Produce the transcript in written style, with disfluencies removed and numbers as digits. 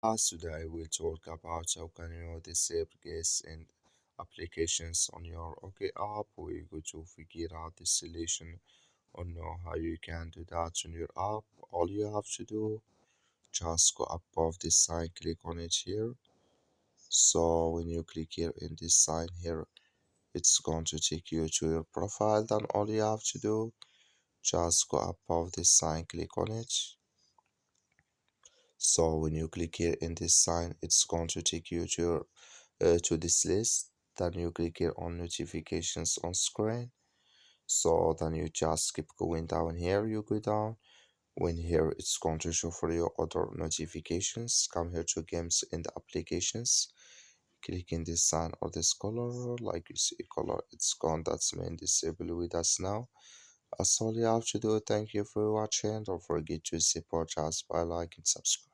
Today we'll talk about how can you disable guests and applications on your OK app. We're going to figure out the solution on how you can do that on your app. All you have to do, just go above this sign, click on it here. So when you click here in this sign here, it's going to take you to your profile. Then all you have to do, just go above this sign, click on it. So when you click here in this sign, it's going to take you to your to this list. Then you click here on notifications on screen. So then you just keep going down here. You go down. When here it's going to show for you other notifications. Come here to games and applications. Click in this sign or this color. Like you see color, it's gone. That's main disable with us now. That's all you have to do. Thank you for watching. Don't forget to support us by like and subscribe.